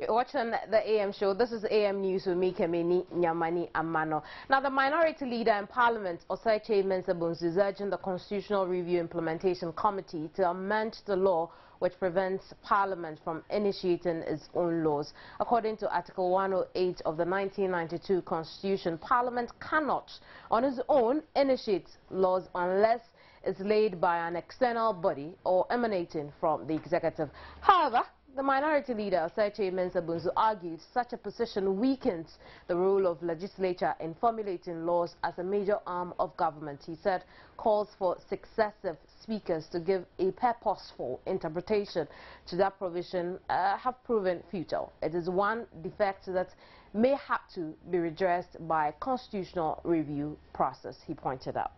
You're watching the AM show. This is AM News with me, Kemeni Nyamani Amano. Now, the Minority Leader in Parliament, Osaiche Mensah-Bonsu, is urging the Constitutional Review Implementation Committee to amend the law which prevents Parliament from initiating its own laws. According to Article 108 of the 1992 Constitution, Parliament cannot, on its own, initiate laws unless it's laid by an external body or emanating from the executive. However, the Minority Leader, Osaiche Mensah-Bonsu, argued such a position weakens the role of legislature in formulating laws as a major arm of government. He said calls for successive speakers to give a purposeful interpretation to that provision have proven futile. It is one defect that may have to be redressed by constitutional review process, he pointed out.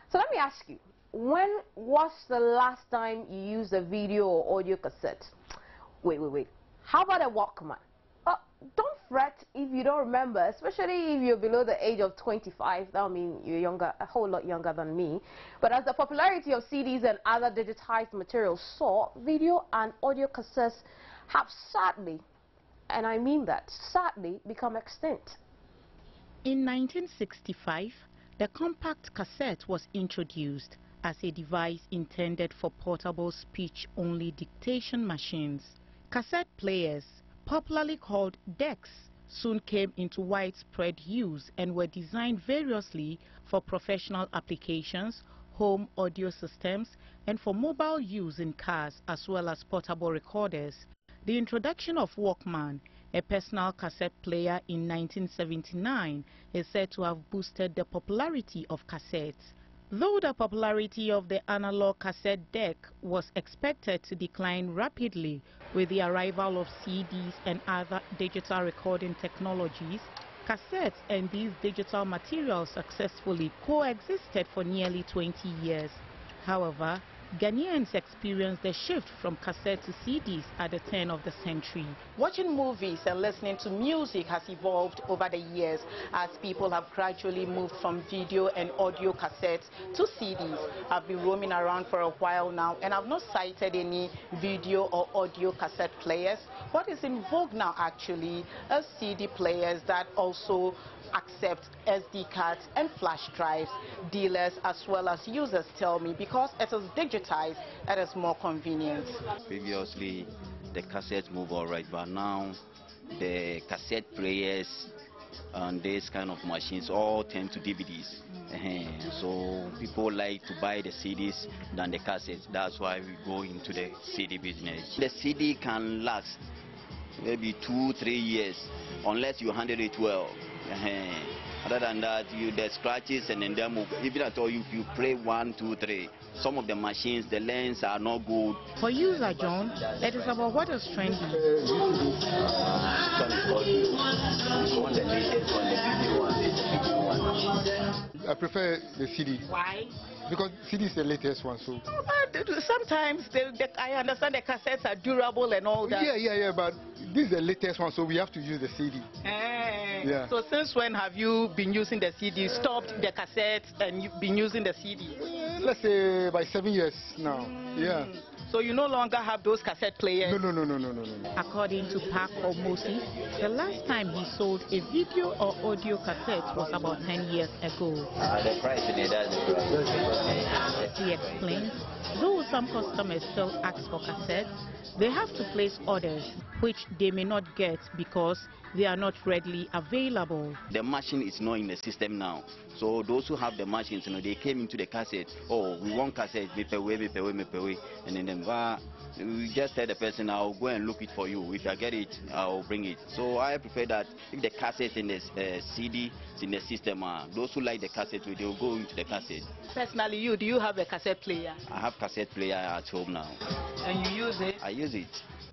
So let me ask you, when was the last time you used a video or audio cassette? Wait. How about a Walkman? Don't fret if you don't remember, especially if you're below the age of 25. That would mean you're younger, a whole lot younger than me. But as the popularity of CDs and other digitized materials soar, video and audio cassettes have sadly, and I mean that, sadly become extinct. In 1965, the compact cassette was introduced as a device intended for portable speech-only dictation machines. Cassette players, popularly called decks, soon came into widespread use and were designed variously for professional applications, home audio systems, and for mobile use in cars as well as portable recorders. The introduction of Walkman, a personal cassette player, in 1979 is said to have boosted the popularity of cassettes. Though the popularity of the analog cassette deck was expected to decline rapidly with the arrival of CDs and other digital recording technologies, cassettes and these digital materials successfully coexisted for nearly 20 years. However, Ghanaians experienced the shift from cassette to CDs at the turn of the century. Watching movies and listening to music has evolved over the years as people have gradually moved from video and audio cassettes to CDs. I've been roaming around for a while now and I've not sighted any video or audio cassette players. What is in vogue now actually are CD players that also accept SD cards and flash drives. Dealers as well as users tell me because it is digitized, it is more convenient. Previously, the cassettes move all right, but now the cassette players and these kind of machines all tend to DVDs. So people like to buy the CDs than the cassettes. That's why we go into the CD business. The CD can last maybe 2-3 years unless you handle it well. Other than that, the scratches and then they move. Even at all, if you play 1, 2, 3, some of the machines, the lens are not good. For user John, it is about what is trendy. I prefer the CD. Why? Because CD is the latest one, so. Sometimes I understand the cassettes are durable and all that. Yeah, but this is the latest one, so we have to use the CD. Yeah. So since when have you been using the CD, stopped the cassettes and you've been using the CD? Let's say by 7 years now. Yeah. So you no longer have those cassette players? No. According to Park or Moses, the last time he sold a video or audio cassette was about 10 years ago. The price in it does. He explains, though some customers still ask for cassettes, they have to place orders, which they may not get because they are not readily available. The machine is not in the system now. So those who have the machines, they came into the cassette. Oh, we want cassette, me pay. And then we just tell the person, I'll go and look it for you. If I get it, I'll bring it. So I prefer that if the cassette in the CD is in the system, those who like the cassette, they'll go into the cassette. Personally, do you have a cassette player? I have cassette player at home now. And you use it? I use it.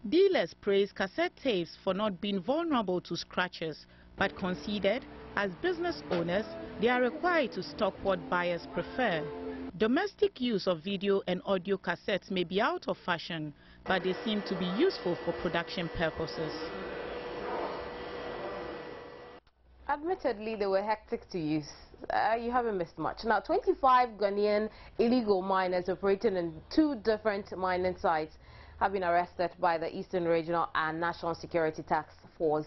Dealers praise cassette tapes for not being vulnerable to scratches, but conceded, as business owners, they are required to stock what buyers prefer. Domestic use of video and audio cassettes may be out of fashion, but they seem to be useful for production purposes. Admittedly, they were hectic to use. You haven't missed much. Now, 25 Ghanaian illegal miners operating in 2 different mining sites have been arrested by the Eastern Regional and National Security Task Force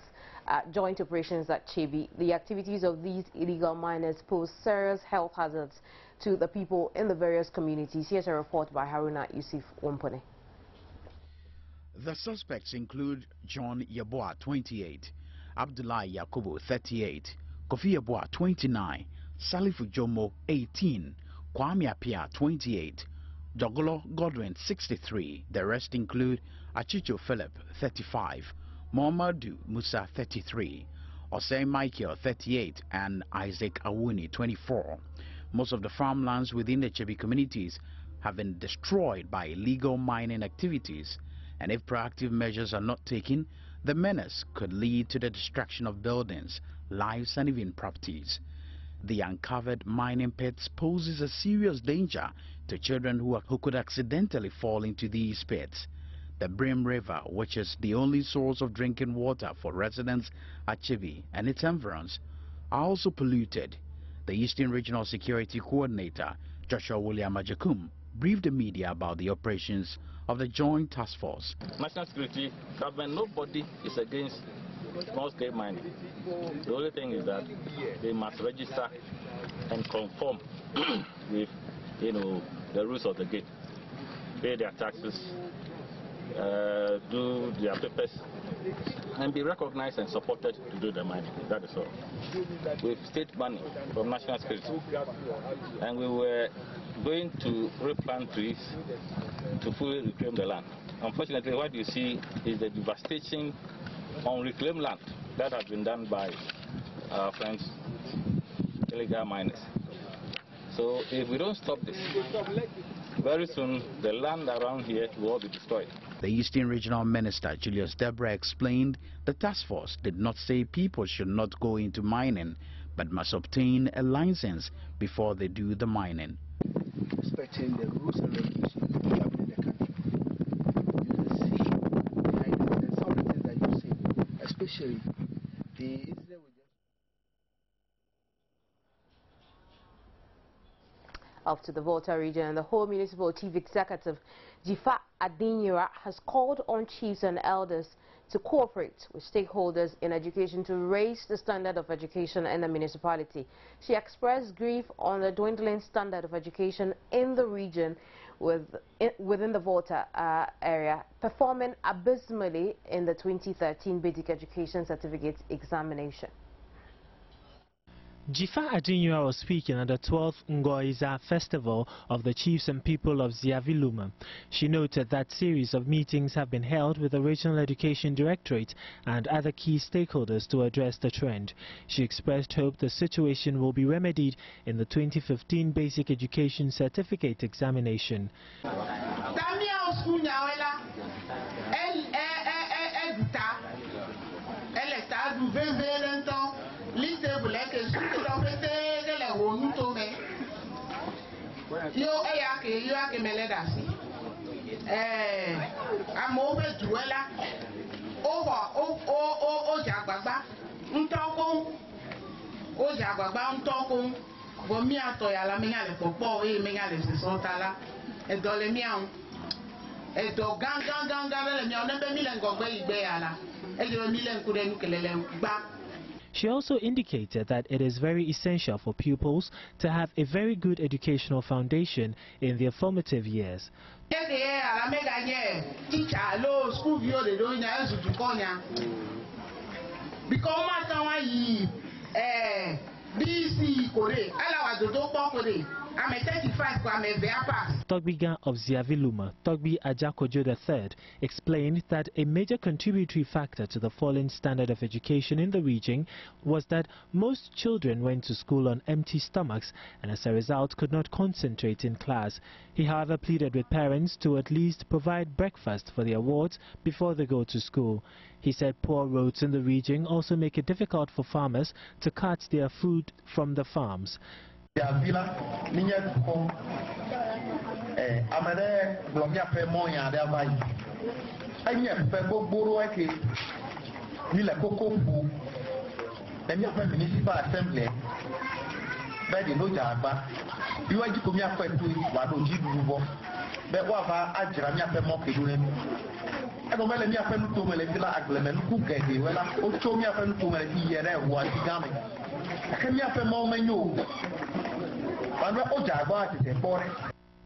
joint operations at Chebi. The activities of these illegal miners pose serious health hazards to the people in the various communities. Here's a report by Haruna Yusuf Wompone. The suspects include John Yeboah, 28, Abdullahi Yakubu, 38, Kofi Yeboah, 29, Salifu Jomo, 18, Kwame Apia, 28, Jogolo Godwin, 63. The rest include Achicho Philip, 35, Mohamadu Musa, 33, Osei Michael, 38, and Isaac Awuni, 24. Most of the farmlands within the Chebi communities have been destroyed by illegal mining activities, and if proactive measures are not taken, the menace could lead to the destruction of buildings, lives, and even properties. The uncovered mining pits poses a serious danger to children who could accidentally fall into these pits. The Brim River, which is the only source of drinking water for residents at Chebi and its environs, are also polluted. The Eastern Regional Security Coordinator, Joshua William Ajakum, briefed the media about the operations of the Joint Task Force. National security, government, nobody is against small-scale mining. The only thing is that they must register and conform with, the rules of the game, pay their taxes, do their papers, and be recognized and supported to do the mining. That is all. With state money from national security, and we were going to replant trees to fully reclaim the land. Unfortunately, what you see is the devastation on reclaimed land that has been done by our friends, illegal miners. So if we don't stop this, very soon the land around here will all be destroyed. The Eastern Regional Minister, Julius Deborah, explained the task force did not say people should not go into mining, but must obtain a license before they do the mining. Respecting the rules and regulations governing the country. You will see behind it some of the things that you see, especially the incident with Off to the Volta region, the whole municipal chief executive, Jifa Adinyura, has called on chiefs and elders to cooperate with stakeholders in education to raise the standard of education in the municipality. She expressed grief on the dwindling standard of education in the region within the Volta area, performing abysmally in the 2013 Basic Education Certificate examination. Jifa Adinyura was speaking at the 12th Ngoiza Festival of the Chiefs and People of Ziaviluma. She noted that series of meetings have been held with the Regional Education Directorate and other key stakeholders to address the trend. She expressed hope the situation will be remedied in the 2015 Basic Education Certificate examination. She also indicated that it is very essential for pupils to have a very good educational foundation in their formative years. Togbigan of Ziaviluma, Togbi Ajakojo III, explained that a major contributory factor to the falling standard of education in the region was that most children went to school on empty stomachs and as a result could not concentrate in class. He however pleaded with parents to at least provide breakfast for their wards before they go to school. He said poor roads in the region also make it difficult for farmers to cut their food from the farms. Then you have municipal assembly. But you know Jagba. You want to come here for 2 Wado Jibu. But what about Ajramia Pemoki? I don't let me have to Melilla Agreement, who can be well, or show me a friend to Melilla, who are coming. I can have a moment you. But what Jagba is important.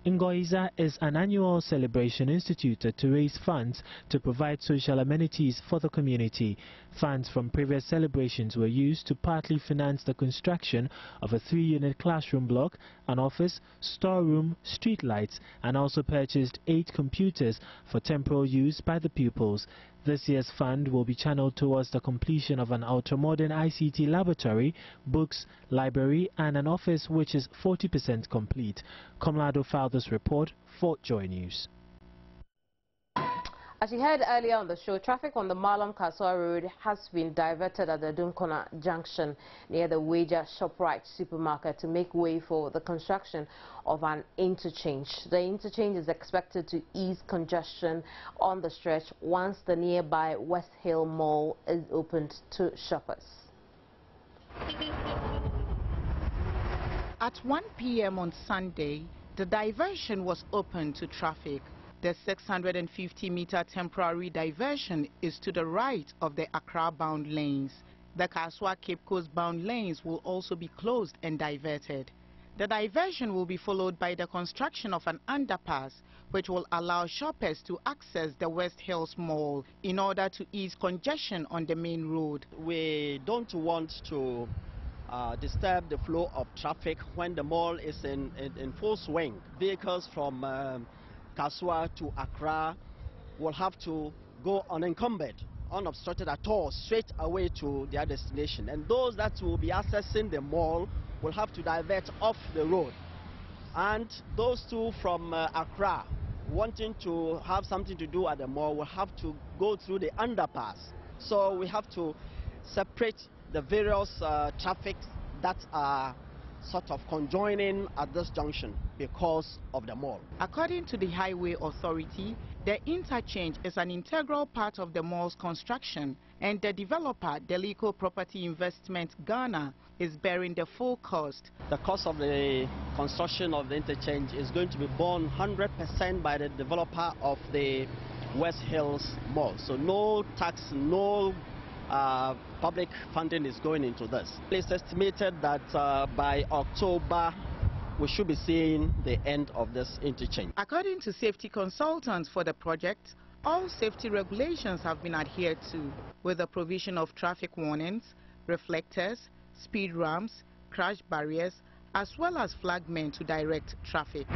Ngoiza is an annual celebration instituted to raise funds to provide social amenities for the community. Funds from previous celebrations were used to partly finance the construction of a 3-unit classroom block, an office, storeroom, street lights, and also purchased 8 computers for temporal use by the pupils. This year's fund will be channeled towards the completion of an ultra-modern ICT laboratory, books, library, and an office which is 40% complete. Komlado filed this report for Joy News. As you heard earlier on the show, traffic on the Malam Kaswa Road has been diverted at the Dunkona Junction near the Wager ShopRite supermarket to make way for the construction of an interchange. The interchange is expected to ease congestion on the stretch once the nearby West Hill Mall is opened to shoppers. At 1 p.m. on Sunday, the diversion was open to traffic. The 650-meter temporary diversion is to the right of the Accra-bound lanes. The Kaswa-Cape Coast-bound lanes will also be closed and diverted. The diversion will be followed by the construction of an underpass, which will allow shoppers to access the West Hills Mall in order to ease congestion on the main road. We don't want to disturb the flow of traffic when the mall is in full swing. Vehicles from Kaswa to Accra will have to go unencumbered, unobstructed at all, straight away to their destination. And those that will be accessing the mall will have to divert off the road. And those two from Accra wanting to have something to do at the mall will have to go through the underpass. So we have to separate the various traffic that are sort of conjoining at this junction because of the mall. According to the Highway Authority, the interchange is an integral part of the mall's construction, and the developer, Delico Property Investment Ghana, is bearing the full cost. The cost of the construction of the interchange is going to be borne 100% by the developer of the West Hills Mall. So no tax, no public funding is going into this. It's estimated that by October we should be seeing the end of this interchange. According to safety consultants for the project, all safety regulations have been adhered to, with the provision of traffic warnings, reflectors, speed ramps, crash barriers, as well as flagmen to direct traffic.